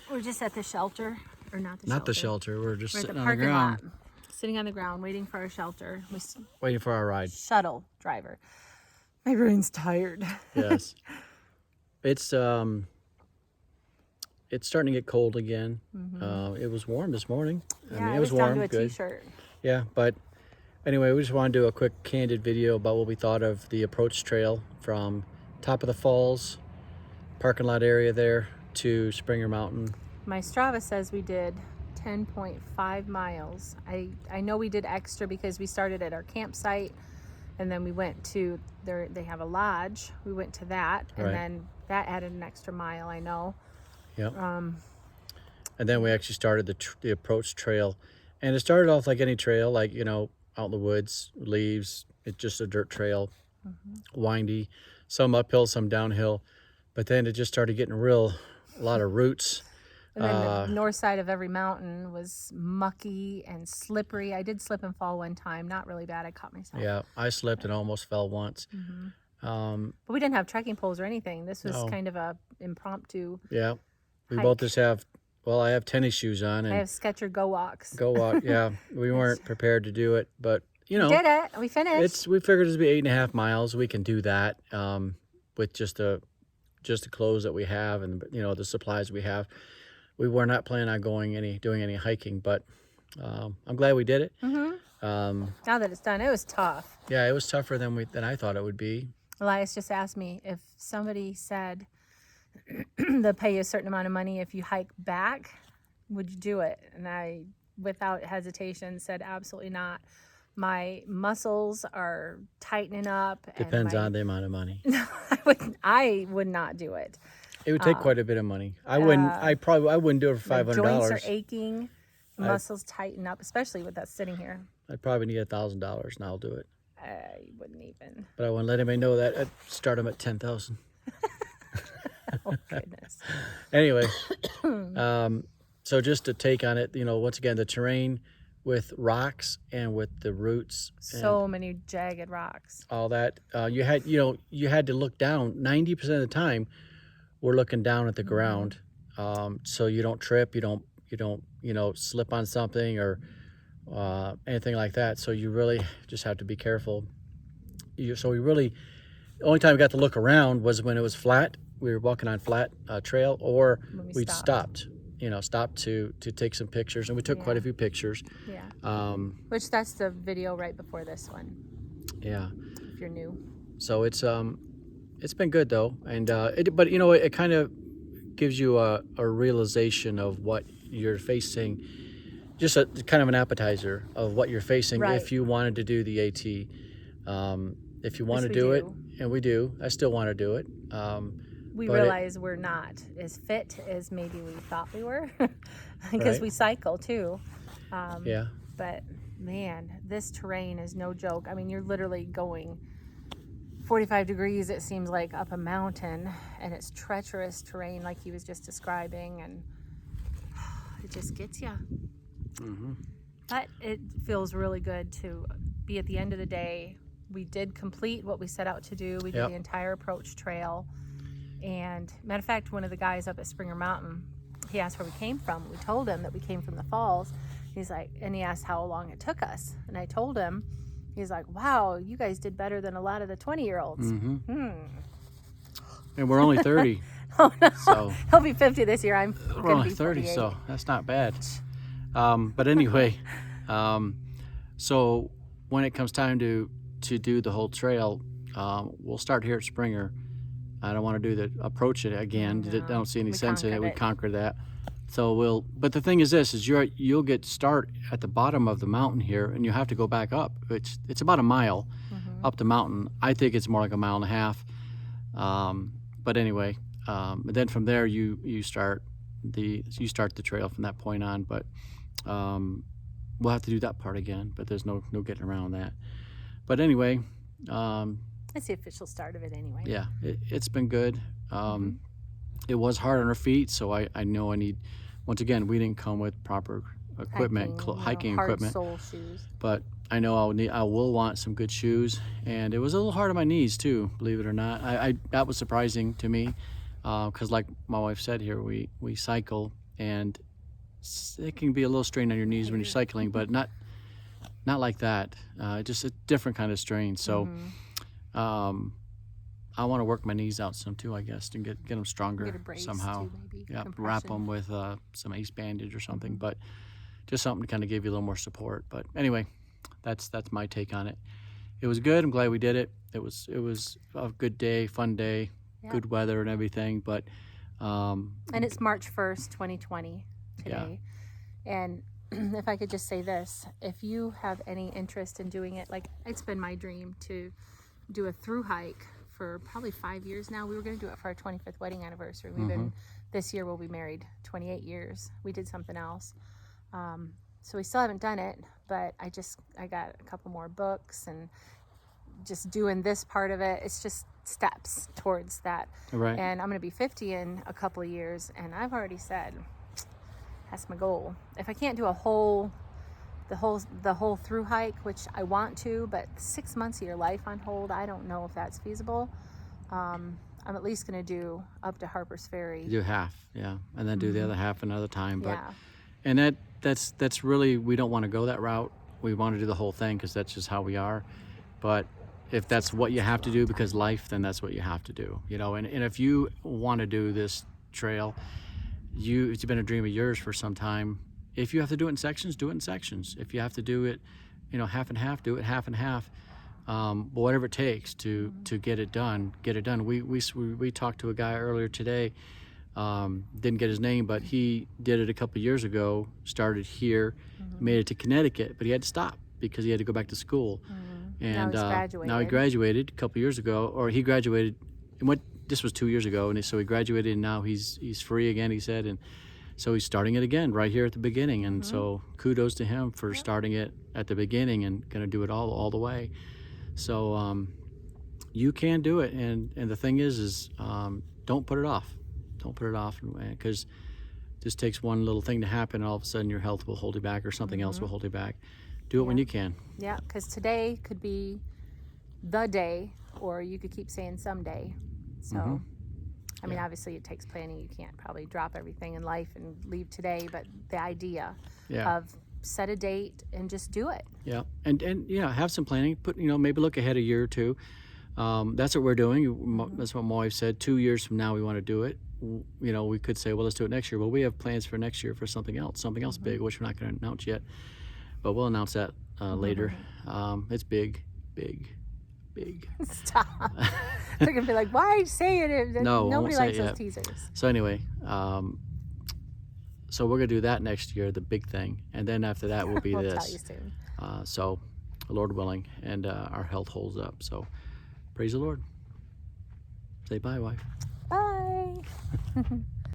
We're just at the shelter, or not the shelter. Not the shelter. We're just We're at sitting the on the parking ground, lot, sitting on the ground, waiting for our shelter. waiting for our ride. Shuttle driver. My brain's tired. Yes. It's starting to get cold again. It was warm this morning. Yeah, I mean, I it was down warm, to a good. t-shirt. Yeah, but anyway, we just want to do a quick candid video about what we thought of the approach trail from top of the falls, parking lot area there, to Springer Mountain. My Strava says we did 10.5 miles. I know we did extra because we started at our campsite and then we went to they have a lodge. We went to that and Right. then that added an extra mile, I know. Yep. And then we actually started the approach trail, and it started off like any trail, like, you know, out in the woods, leaves. It's just a dirt trail, windy, some uphill, some downhill, but then it just started getting a lot of roots. And then the north side of every mountain was mucky and slippery. I did slip and fall one time. Not really bad. I caught myself. Yeah, I slipped and almost fell once. But we didn't have trekking poles or anything. This was No. kind of a impromptu. Yeah, we hike. both just have, well, I have tennis shoes on I and have Skechers Go Walks. go walk. Yeah, we weren't prepared to do it, but you know, We did it. We finished. we figured it'd be 8.5 miles. We can do that with just the clothes that we have and, you know, the supplies we have. We were not planning on doing any hiking, but I'm glad we did it. Now that it's done, it was tough. Yeah, it was tougher than I thought it would be. Elias just asked me if somebody said they'll pay you a certain amount of money if you hike back, would you do it? And I, without hesitation, said absolutely not. My muscles are tightening up. Depends on the amount of money. I would not do it. It would take quite a bit of money. I wouldn't do it for My $500. joints are aching. Muscles tighten up, especially with us sitting here. I'd probably need $1,000 and I'll do it. I wouldn't even. But I wouldn't let anybody know that. I'd start them at 10,000. Oh, goodness. Anyway, so just to take on it, you know, once again, the terrain with rocks and with the roots. So many jagged rocks. All that. You had to look down. 90% of the time, we're looking down at the ground, so you don't trip, you don't slip on something or anything like that. So you really just have to be careful. The only time we got to look around was when it was flat. We were walking on flat trail, or we'd stopped to take some pictures, and we took quite a few pictures. Yeah. Which that's the video right before this one. Yeah. If you're new. So it's been good though, and but you know, it kind of gives you a realization of what you're facing, just kind of an appetizer of what you're facing if you wanted to do the AT. If you want to do it, and we do, I still want to do it. We realize we're not as fit as maybe we thought we were, because we cycle too. Yeah. But man, this terrain is no joke. I mean, you're literally going 45 degrees, it seems like, up a mountain, and it's treacherous terrain like he was just describing, and it just gets you. But it feels really good to be at the end of the day. We did complete what we set out to do. We did the entire approach trail. And matter of fact, one of the guys up at Springer Mountain, he asked where we came from. We told him that we came from the falls. He's like, and he asked how long it took us. And I told him, he's like, wow, you guys did better than a lot of the 20-year-olds. And we're only 30. Oh, no. So He'll be 50 this year. I'm we're going to only be 30, 48. so that's not bad. But anyway, so when it comes time to do the whole trail, we'll start here at Springer. I don't want to do the approach it again. No, I don't see any we sense in it. We conquered it. conquered that. So but the thing is this, is you'll get start at the bottom of the mountain here, and you have to go back up. It's about a mile up the mountain. I think it's more like 1.5 miles. But anyway, then from there you start the trail from that point on. But we'll have to do that part again. But there's no getting around that. But anyway, It's the official start of it anyway. yeah, it's been good. It was hard on our feet, so I know I need. Once again, we didn't come with proper equipment, hiking hard equipment. sole shoes. But I know I will want some good shoes, and it was a little hard on my knees too, believe it or not. That was surprising to me, because like my wife said here, we cycle, and it can be a little strain on your knees when you're cycling, but not like that. Just a different kind of strain. So I want to work my knees out some too, I guess, and get them stronger Get a brace somehow. too, maybe. Yeah, wrap Compression. them with some ace bandage or something, but just something to kind of give you a little more support. But anyway, that's my take on it. It was good. I'm glad we did it. It was a good day, fun day, good weather and everything. But and it's March 1st, 2020 today. And if I could just say this, if you have any interest in doing it, like it's been my dream to do a through hike for probably 5 years now. We were going to do it for our 25th wedding anniversary. We've been, this year we'll be married 28 years. We did something else. So we still haven't done it, but I got a couple more books, and just doing this part of it, it's just steps towards that. Right. And I'm going to be 50 in a couple of years, and I've already said that's my goal. If I can't do the whole through hike, which I want to, but 6 months of your life on hold, I don't know if that's feasible. I'm at least going to do up to Harper's Ferry. Do half, and then do the other half another time. But Yeah. and that's really, we don't want to go that route. We want to do the whole thing because that's just how we are. But if that's what you have to do because life, then that's what you have to do. And if you want to do this trail, it's been a dream of yours for some time. If you have to do it in sections, do it in sections. If you have to do it, half and half, do it half and half. But whatever it takes to get it done, get it done. We talked to a guy earlier today, didn't get his name, but he did it a couple years ago, started here, made it to Connecticut, but he had to stop because he had to go back to school. And now he graduated a couple years ago, or he graduated, and this was 2 years ago, and so he graduated, and now he's free again, he said, and so he's starting it again right here at the beginning. And so kudos to him for starting it at the beginning and going to do it all the way. So you can do it, and the thing is don't put it off. Don't put it off, because it just takes one little thing to happen, and all of a sudden your health will hold you back, or something else will hold you back. Do it when you can. Yeah, because today could be the day, or you could keep saying someday. So, I mean, obviously it takes planning. You can't probably drop everything in life and leave today, but the idea of set a date and just do it. Yeah, and have some planning. Put maybe look ahead a year or two. That's what we're doing. That's what my wife said. 2 years from now, we want to do it. We could say, well, let's do it next year. Well, we have plans for next year for something else big, which we're not going to announce yet, but we'll announce that later. It's big. Stop. They're gonna be like, why are you saying it? No, nobody likes those yet. teasers. So anyway, so we're gonna do that next year, the big thing, and then after that will be we'll this. Tell you soon. So, Lord willing, and our health holds up. So, praise the Lord. Say bye, wife. Bye.